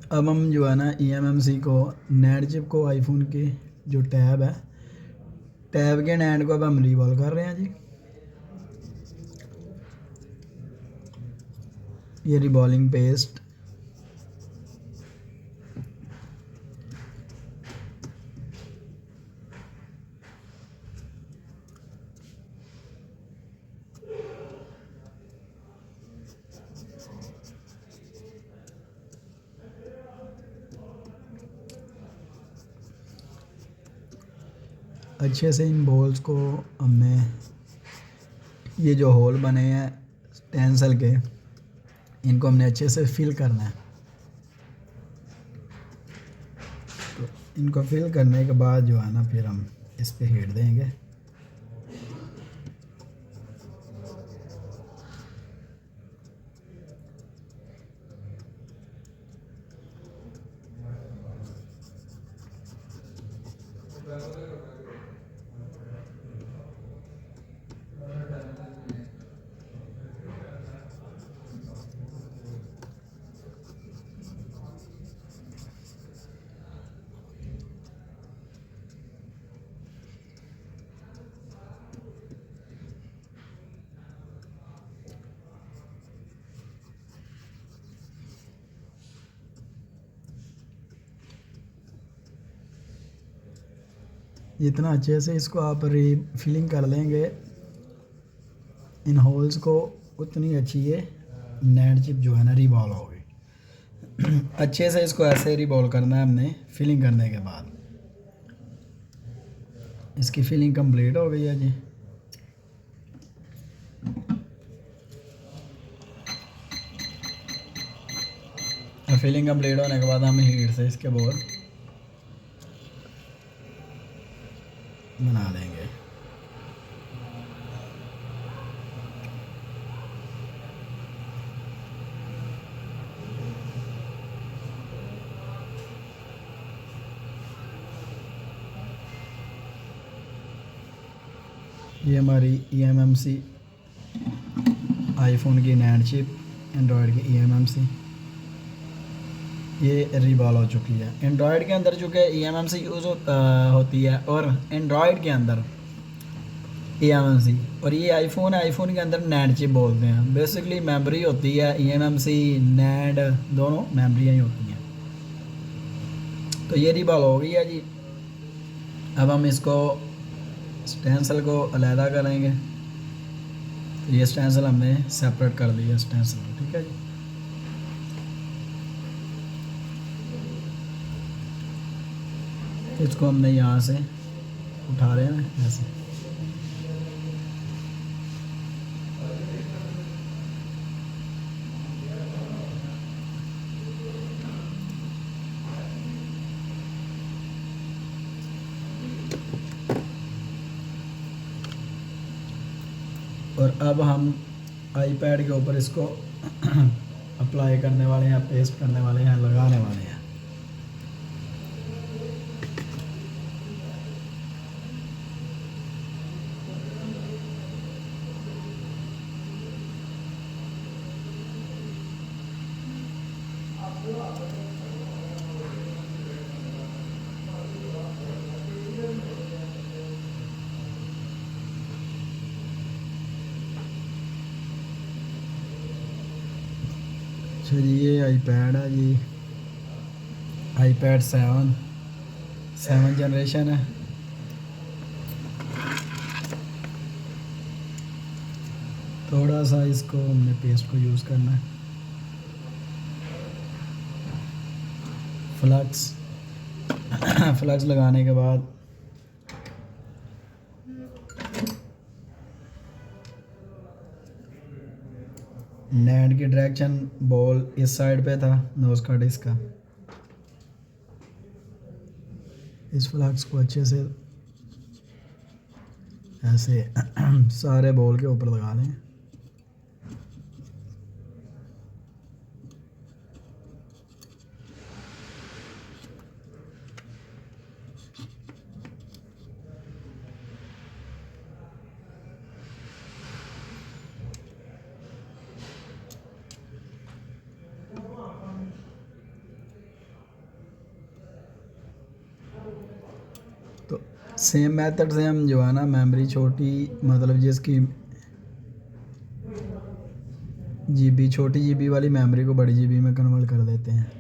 अब हम जो है ना eMMC को नेट चिप को आईफोन के जो टैब है, टैब के नैंड को अब हम रिवॉल्व कर रहे हैं जी। ये रिवॉल्विंग पेस्ट अच्छे से इन बॉल्स को हमने, ये जो होल बने हैं टेंसल के, इनको हमने अच्छे से फिल करना है। तो इनको फिल करने के बाद जो है ना फिर हम इस पे हीट देंगे। जितना अच्छे से इसको आप फिलिंग कर लेंगे इन होल्स को, उतनी अच्छी ये नेट चिप जो है ना रिवॉल्व होगी। अच्छे से इसको ऐसे रिवॉल्व करना है हमने फिलिंग करने के बाद। इसकी फिलिंग कंप्लीट हो गई है जी। फिलिंग कंप्लीट होने के बाद हम हीट से इसके बोल बना देंगे। ये हमारी eMMC आईफोन की नैंड चिप, एंड्रॉयड की eMMC ये रिवॉल्व हो चुकी है। एंड्रॉयड के अंदर चूँकि eMMC यूज़ होती है और एंड्रॉयड के अंदर eMMC, और ये आईफोन है, आईफोन के अंदर नैंड चिप बोलते हैं। बेसिकली मेमोरी होती है eMMC नैंड, दोनों मेमोरियाँ ही होती हैं। तो ये रिवॉल्व हो गई है जी। अब हम इसको स्टेंसिल को अलहदा करेंगे। तो ये स्टेंसिल हमने सेपरेट कर दिया स्टेंसिल को, ठीक है जी। इसको हमने यहाँ से उठा रहे हैं ऐसे। और अब हम आईपैड के ऊपर इसको अप्लाई करने वाले हैं, पेस्ट करने वाले हैं, लगाने वाले हैं। अच्छा जी, ये आईपैड है जी, आईपैड 7 जनरेशन है। थोड़ा सा इसको हमने पेस्ट को यूज़ करना है। फ्लक्स फ्लक्स लगाने के बाद नैंड की डायरेक्शन बॉल इस साइड पे था, नोज कट इसका। इस फ्लक्स को अच्छे से ऐसे सारे बॉल के ऊपर लगा लें। सेम मेथड से हम जो है ना मेमोरी छोटी, मतलब जिसकी जीबी, छोटी जीबी वाली मेमोरी को बड़ी जीबी में कन्वर्ट कर देते हैं।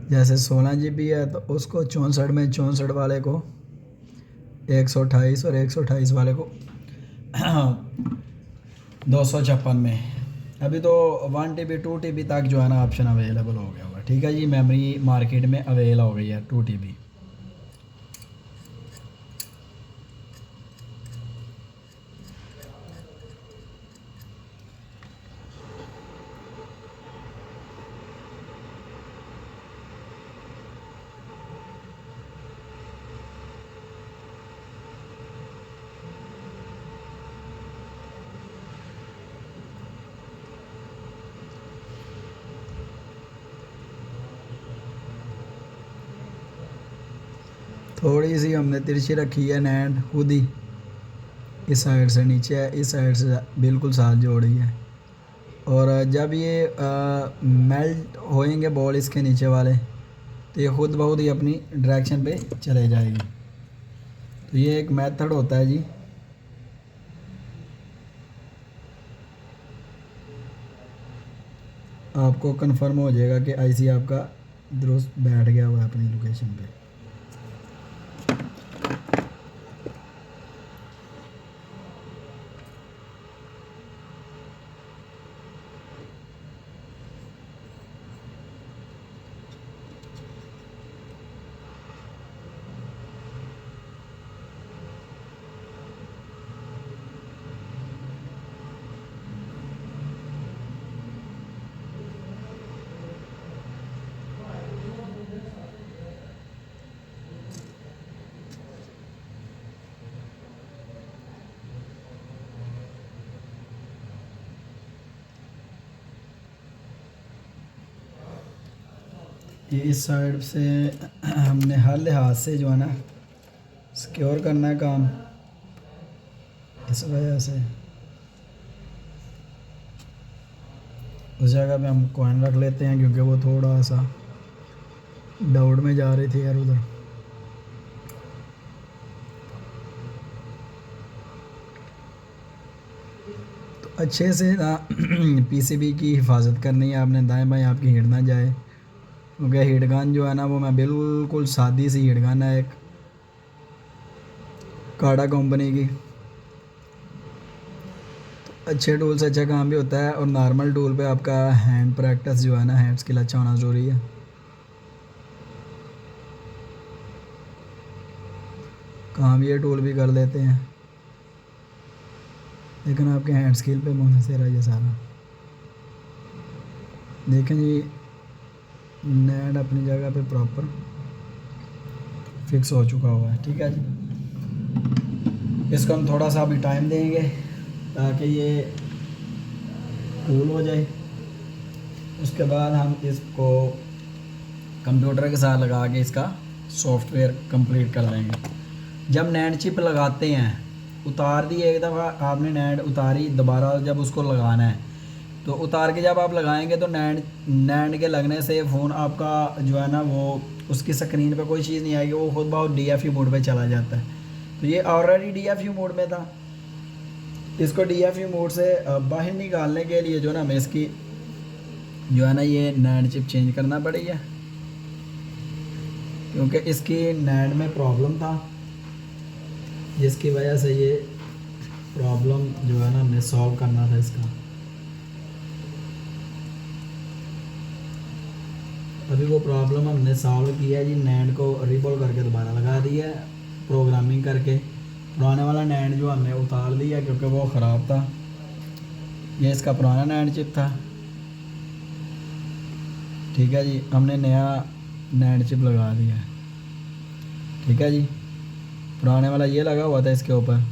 जैसे 16 जीबी है तो उसको 64 में, 64 वाले को 128 और 128 वाले को 256 में। अभी तो 1 TB 2 TB तक जो है ना ऑप्शन अवेलेबल हो गया हुआ। ठीक है जी, मेमोरी मार्केट में अवेल हो गई है 2 TB। थोड़ी सी हमने तिरछी रखी है नैंड खुद ही, इस साइड से नीचे है, इस साइड से बिल्कुल साथ जोड़ी है। और जब ये मेल्ट होएंगे बॉल इसके नीचे वाले, तो ये खुद बहुत ही अपनी डायरेक्शन पे चले जाएगी। तो ये एक मेथड होता है जी। आपको कंफर्म हो जाएगा कि आईसी आपका दुरुस्त बैठ गया हुआ है अपनी लोकेशन पे। ये इस साइड से हमने हर लिहाज से जो है ना सिक्योर करना है काम, इस वजह से उस जगह पे हम कॉइन रख लेते हैं, क्योंकि वो थोड़ा सा डाउट में जा रही थी यार उधर। तो अच्छे से ना पीसीबी की हिफाजत करनी है आपने, दाएं बाएं आपकी हिट ना जाए। क्योंकि हीट गन जो है ना वो मैं बिल्कुल सादी सी हीट गन है, एक काड़ा कंपनी की। तो अच्छे टूल से अच्छा काम भी होता है, और नॉर्मल टूल पे आपका हैंड प्रैक्टिस जो है ना, हैंड स्किल अच्छा होना ज़रूरी है। काम ये टूल भी कर लेते हैं, लेकिन आपके हैंड स्किल पे मुनहसर है ये सारा। देखें जी, नेट अपनी जगह पे प्रॉपर फिक्स हो चुका हुआ है। ठीक है जी, इसको हम थोड़ा सा अभी टाइम देंगे ताकि ये कूल हो जाए। उसके बाद हम इसको कंप्यूटर के साथ लगा के इसका सॉफ्टवेयर कंप्लीट कर लेंगे। जब नैंड चिप लगाते हैं, उतार दी एक दफ़ा आपने नैंड उतारी, दोबारा जब उसको लगाना है तो उतार के जब आप लगाएंगे तो नैंड के लगने से फ़ोन आपका जो है ना वो उसकी स्क्रीन पे कोई चीज़ नहीं आएगी, वो खुद बहुत DFU मोड पे चला जाता है। तो ये ऑलरेडी DFU मोड में था। इसको DFU मोड से बाहर निकालने के लिए जो ना हमें इसकी जो है ना ये नैंड चिप चेंज करना पड़ी है, क्योंकि इसकी नैंड में प्रॉब्लम था, जिसकी वजह से ये प्रॉब्लम जो है ना हमें सॉल्व करना था इसका। अभी वो प्रॉब्लम हमने सॉल्व किया है जी, नैंड को रिबोल करके दोबारा लगा दिया है प्रोग्रामिंग करके। पुराने वाला नैंड जो हमने उतार दिया क्योंकि वो ख़राब था। ये इसका पुराना नैंड चिप था। ठीक है जी, हमने नया नैंड चिप लगा दिया है। ठीक है जी, पुराने वाला ये लगा हुआ था इसके ऊपर,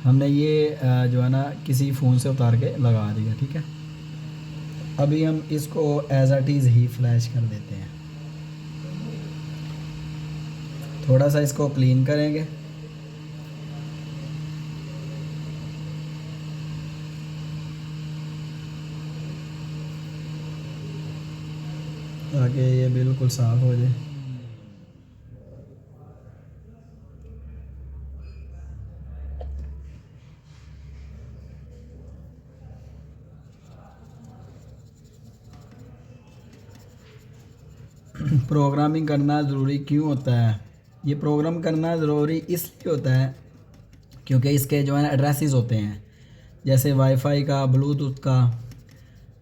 हमने ये जो है ना किसी फ़ोन से उतार के लगा दिया। ठीक है, अभी हम इसको एज इट इज़ ही फ्लैश कर देते हैं। थोड़ा सा इसको क्लीन करेंगे। ताकि ये बिल्कुल साफ़ हो जाए। प्रोग्रामिंग करना ज़रूरी क्यों होता है? ये प्रोग्राम करना ज़रूरी इसलिए होता है क्योंकि इसके जो है ना एड्रेसेस होते हैं, जैसे वाईफाई का, ब्लूटूथ का,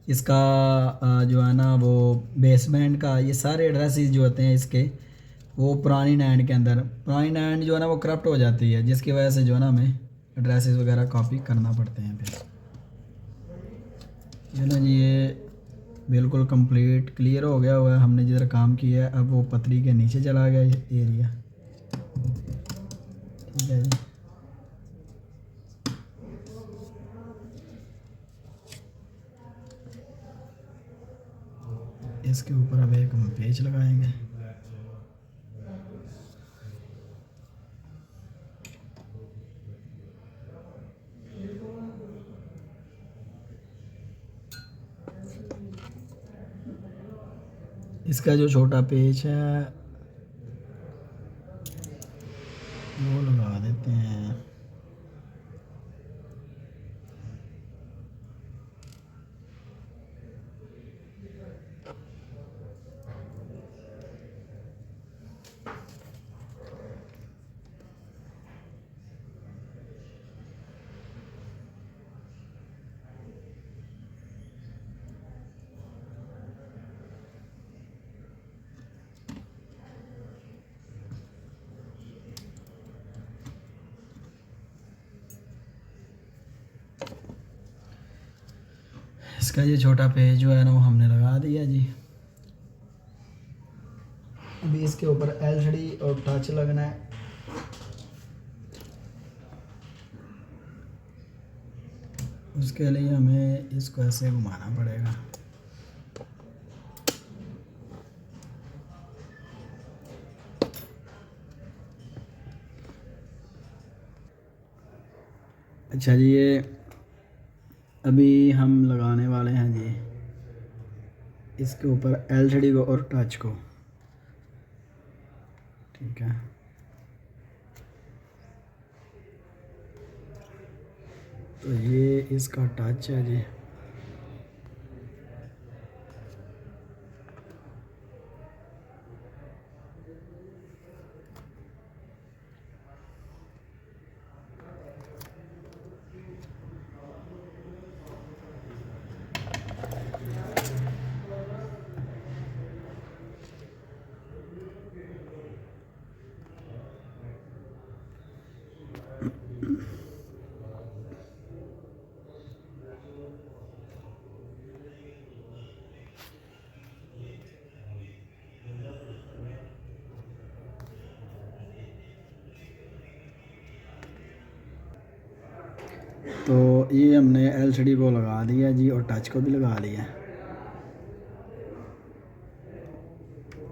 इसका जो है ना वो बेसबैंड का, ये सारे एड्रेसेस जो होते हैं इसके, वो पुरानी नैंड के अंदर, पुरानी नैंड जो है ना वो करप्ट हो जाती है, जिसकी वजह से जो है ना हमें एड्रेसेस वगैरह कॉपी करना पड़ते हैं फिर। ये ना जी, ये बिल्कुल कंप्लीट क्लियर हो गया हुआ है, हमने जिधर काम किया है। अब वो पतरी के नीचे चला गया ये एरिया, ठीक है जी। इसके ऊपर अब एक हम पेज लगाएंगे। इसका जो छोटा पेज है वो लगा देते हैं। इसका ये छोटा पेज जो है ना वो हमने लगा दिया जी। अभी इसके ऊपर एलसीडी और टच लगना है। उसके लिए हमें इसको ऐसे घुमाना पड़ेगा। अच्छा जी, ये अभी हम लगाने वाले हैं जी इसके ऊपर एलसीडी को और टच को, ठीक है। तो ये इसका टच है जी। तो ये हमने एलसीडी को लगा दिया जी और टच को भी लगा लिया।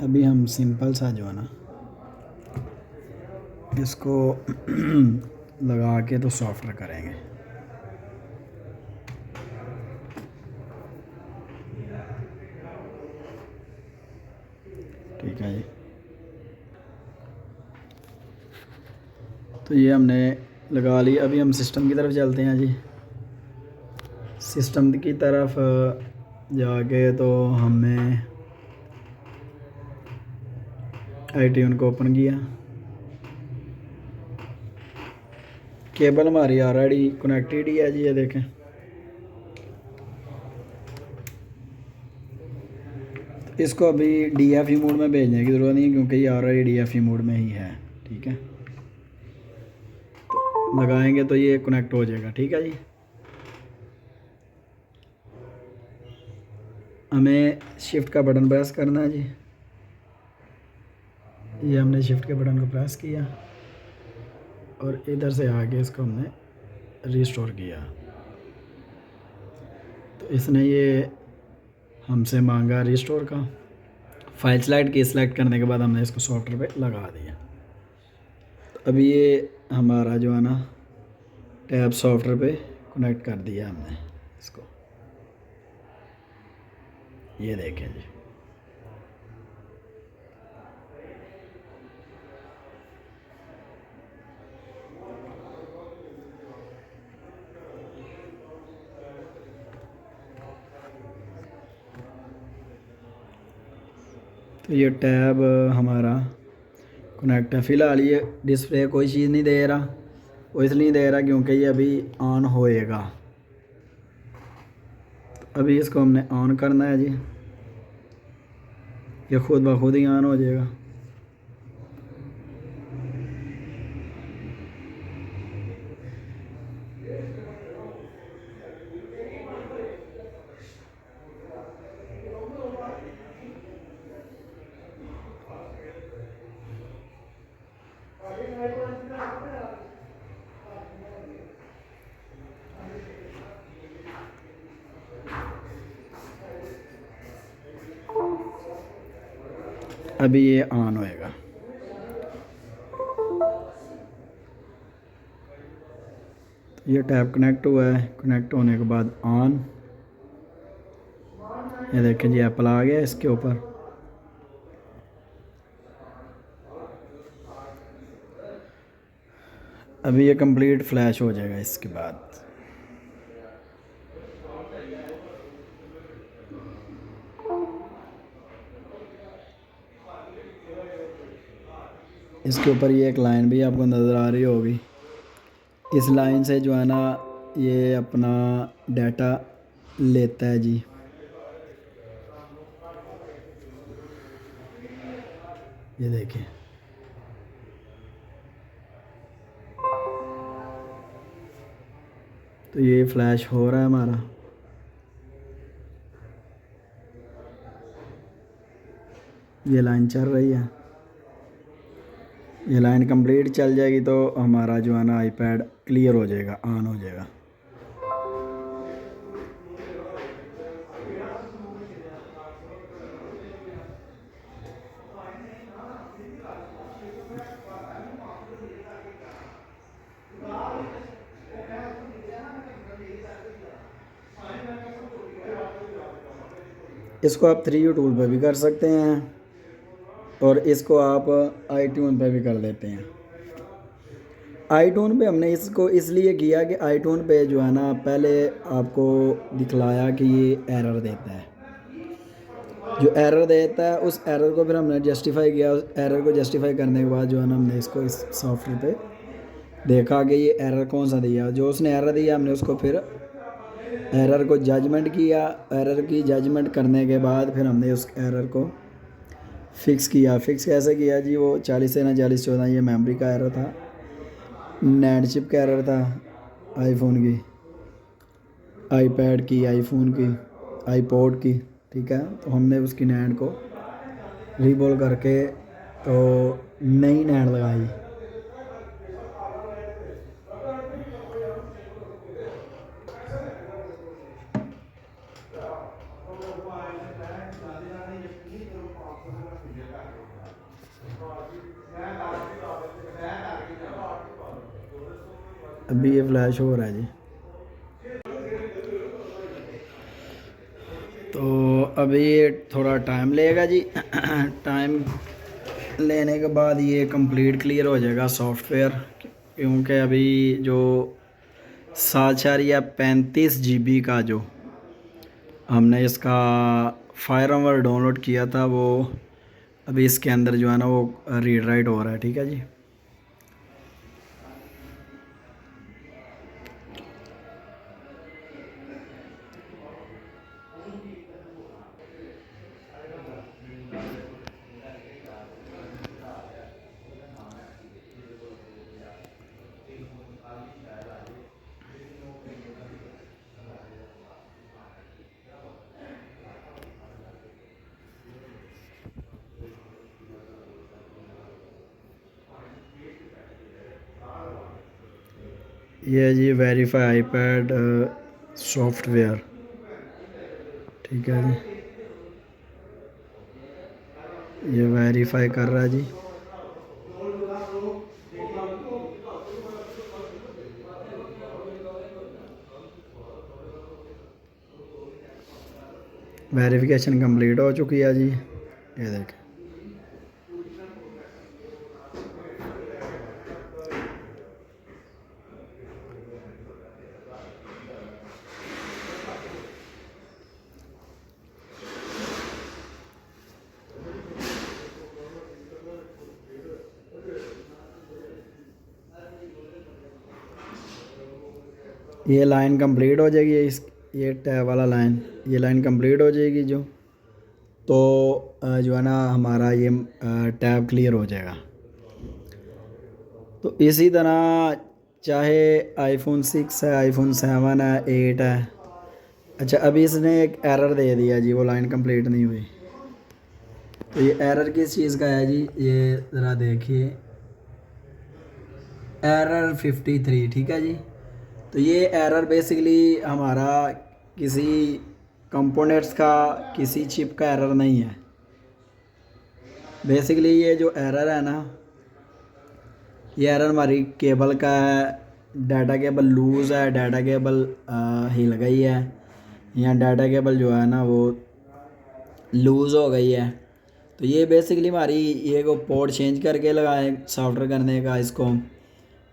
अभी हम सिंपल सा जो है ना इसको लगा के तो सॉफ्टवेयर करेंगे। ठीक है जी। तो ये हमने लगा लिया। अभी हम सिस्टम की तरफ चलते हैं जी। सिस्टम की तरफ जाके तो हमने आईट्यून को ओपन किया। केबल हमारी ऑलरेडी कनेक्टेड ही है जी, ये देखें। इसको अभी डीएफई मोड में भेजने की ज़रूरत नहीं है क्योंकि ये ऑलरेडी डीएफई मोड में ही है, ठीक है। तो लगाएंगे तो ये कनेक्ट हो जाएगा, ठीक है जी। हमें शिफ्ट का बटन प्रेस करना है जी। ये हमने शिफ्ट के बटन को प्रेस किया और इधर से आके इसको हमने रिस्टोर किया। तो इसने ये हमसे मांगा रिस्टोर का। फाइल सेलेक्ट की, सेलेक्ट करने के बाद हमने इसको सॉफ्टवेयर पे लगा दिया। तो अभी ये हमारा जो है ना टैब सॉफ्टवेयर पे कनेक्ट कर दिया हमने इसको, ये देखें जी। तो ये टैब हमारा कनेक्ट है। फ़िलहाल ये डिस्प्ले कोई चीज़ नहीं दे रहा, वो इसलिए दे रहा क्योंकि ये अभी ऑन होएगा। अभी इसको हमने ऑन करना है जी, ये खुद ब खुद ही ऑन हो जाएगा। अभी ये ऑन होएगा। तो ये टैब कनेक्ट हुआ है, कनेक्ट होने के बाद ऑन, ये देखें जी एप्पल आ गया इसके ऊपर। अभी ये कंप्लीट फ्लैश हो जाएगा इसके बाद। इसके ऊपर ये एक लाइन भी आपको नज़र आ रही होगी, इस लाइन से जो है ना ये अपना डाटा लेता है जी। ये देखिए, तो ये फ्लैश हो रहा है हमारा। ये लाइन चल रही है, ये लाइन कंप्लीट चल जाएगी तो हमारा जो है ना आईपैड क्लियर हो जाएगा, ऑन हो जाएगा। इसको आप 3U टूल पे भी कर सकते हैं और इसको आप आईट्यून पे भी कर देते हैं। आईट्यून पे हमने इसको इसलिए किया कि आईट्यून पे जो है ना पहले आपको दिखलाया कि ये एरर देता है, जो एरर देता है उस एरर को फिर हमने जस्टिफाई किया। उस एरर को जस्टिफाई करने के बाद जो है ना हमने इसको इस सॉफ्टवेयर पे देखा कि ये एरर कौन सा दिया, जो उसने एरर दिया हमने उसको फिर एरर को जजमेंट किया। एरर की जजमेंट करने के बाद फिर हमने उस एरर को फ़िक्स किया। फ़िक्स कैसे किया जी, वो 40 से ना 4014 ये मेमोरी का एरर था, नैंड चिप का एरर था, आईफोन की, आईपैड की, आईफोन की, आईपॉड की, ठीक है। तो हमने उसकी नैंड को रीबोल करके तो नई नैंड लगाई। अभी ये फ्लैश हो रहा है जी। तो अभी ये थोड़ा टाइम लेगा जी। टाइम लेने के बाद ये कंप्लीट क्लियर हो जाएगा सॉफ्टवेयर, क्योंकि अभी जो 7.35 GB का जो हमने इसका फायरवॉल डाउनलोड किया था वो अभी इसके अंदर जो है ना वो रीड राइट हो रहा है, ठीक है जी। ये जी वेरीफाई आईपैड सॉफ्टवेयर, ठीक है जी। ये वेरीफाई कर रहा है जी। वेरिफिकेशन कंप्लीट हो चुकी है जी, ये देखें। ये लाइन कंप्लीट हो जाएगी, ये टैब वाला लाइन, ये लाइन कंप्लीट हो जाएगी जो, तो जो है ना हमारा ये टैब क्लियर हो जाएगा। तो इसी तरह चाहे आईफोन 6 है, आईफोन 7 है, 8 है। अच्छा, अभी इसने एक एरर दे दिया जी, वो लाइन कंप्लीट नहीं हुई। तो ये एरर किस चीज़ का है जी, ये ज़रा देखिए, एरर 53, ठीक है जी। तो ये एरर बेसिकली हमारा किसी कंपोनेंट्स का, किसी चिप का एरर नहीं है। बेसिकली ये जो एरर है ना, ये एरर हमारी केबल का है, डाटा केबल लूज़ है, डाटा केबल हिल गई है, या डाटा केबल जो है ना वो लूज़ हो गई है। तो ये बेसिकली हमारी ये को पोर्ट चेंज करके लगाए सॉफ्टवेयर करने का इसको,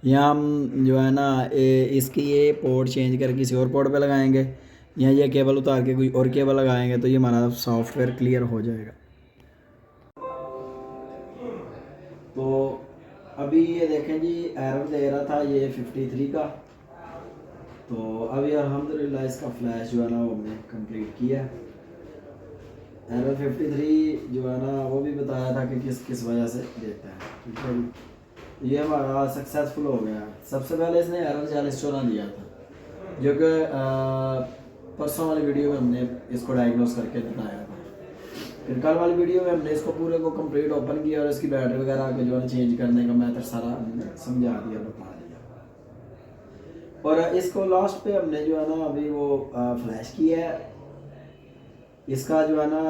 या हम जो है ना इसकी ये पोर्ट चेंज करके किसी और पोर्ट पे लगाएंगे, या ये केबल उतार के कोई और केबल लगाएंगे, तो ये हमारा सॉफ्टवेयर क्लियर हो जाएगा। तो अभी ये देखें जी, एरर दे रहा था ये 53 का। तो अभी अल्हम्दुलिल्लाह इसका फ्लैश जो है ना वो हमने कंप्लीट किया। एरर 53 जो है ना वो भी बताया था कि किस किस वजह से देता है, ठीक है जी। ये हमारा सक्सेसफुल हो गया। सबसे पहले इसने एरर 4014 दिया था, जो कि परसों वाली वीडियो में हमने इसको डायग्नोस करके बताया था। फिर कल वाली वीडियो में हमने इसको पूरे को कंप्लीट ओपन किया और इसकी बैटरी वगैरह को जो है चेंज करने का मेथड सारा हमने समझा दिया, बता दिया। और इसको लास्ट पे हमने जो है ना अभी वो फ्लैश किया है। इसका जो है ना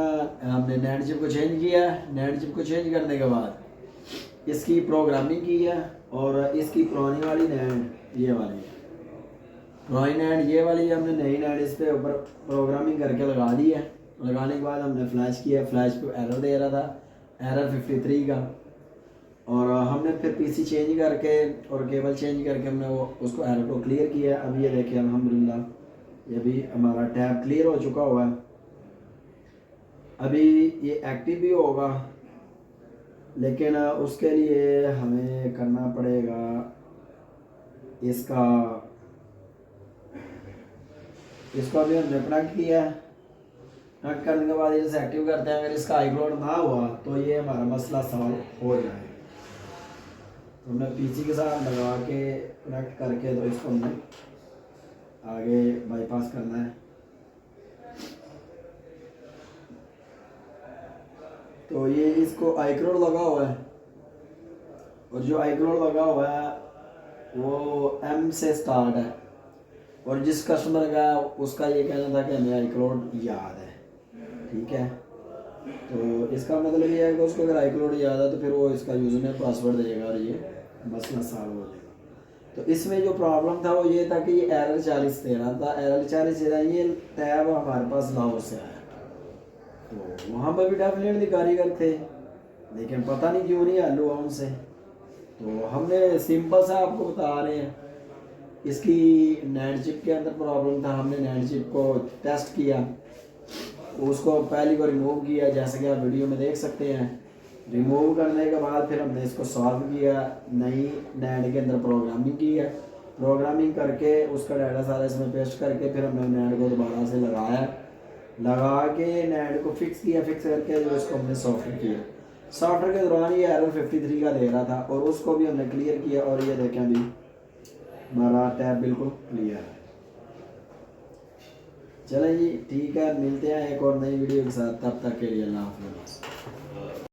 हमने नेट चिप को चेंज किया है। नेट चिप को चेंज करने के बाद इसकी प्रोग्रामिंग की है, और इसकी पुरानी वाली नेट ये वाली है, पुरानी नेट ये वाली हमने नई नेट इस पे ऊपर प्रोग्रामिंग करके लगा दी है। लगाने के बाद हमने फ्लैश किया, फ्लैश पे एरर दे रहा था, एरर 53 का। और हमने फिर पीसी चेंज करके और केबल चेंज करके हमने वो उसको एरर को क्लियर किया। अब ये देखिए अल्हम्दुलिल्लाह ये भी हमारा टैब क्लियर हो चुका हुआ है। अभी ये एक्टिव भी होगा, लेकिन उसके लिए हमें करना पड़ेगा इसका अभी हमने कनेक्ट किया है। कनेक्ट करने के बाद इसे एक्टिव करते हैं। अगर इसका iCloud ना हुआ तो ये हमारा मसला सॉल्व हो जाए। तो हमने पीसी के साथ लगा के कनेक्ट करके तो इसको हमने आगे बाईपास करना है। तो ये इसको iCloud लगा हुआ है, और जो iCloud लगा हुआ है वो M से स्टार्ट है, और जिस कस्टमर का उसका ये कहना था कि हमें iCloud याद है, ठीक है। तो इसका मतलब ये है कि उसको अगर iCloud याद है तो फिर वो इसका यूज़र पासवर्ड देगा और ये मसला सॉल्व हो जाएगा। तो इसमें जो प्रॉब्लम था वो ये था कि ये एरर 40 दे रहा था। एरर 40 दे रहा, ये टैब हमारे पास लाहौर से आया, तो वहाँ पर भी डेफिनेटली कारीगर थे, लेकिन पता नहीं क्यों नहीं हल हुआ उनसे। तो हमने सिंपल सा आपको बता रहे हैं, इसकी नेट चिप के अंदर प्रॉब्लम था। हमने नेट चिप को टेस्ट किया, उसको पहली बार रिमूव किया, जैसे कि आप वीडियो में देख सकते हैं। रिमूव करने के बाद फिर हमने इसको सॉल्व किया, नई नेट के अंदर प्रोग्रामिंग की है। प्रोग्रामिंग करके उसका डाटा सारा इसमें पेस्ट करके फिर हमने नेट को दोबारा से लगाया, लगा के नेट को फिक्स किया, फिक्स करके जो इसको हमने सॉफ्टवेयर किया। सॉफ्टवेयर के दौरान ये एरर 53 का दे रहा था, और उसको भी हमने क्लियर किया। और ये देखें अभी हमारा टैब बिल्कुल क्लियर है। चलें जी, ठीक है, मिलते हैं एक और नई वीडियो के साथ। तब तक के लिए अल्लाह हाफ़िज़।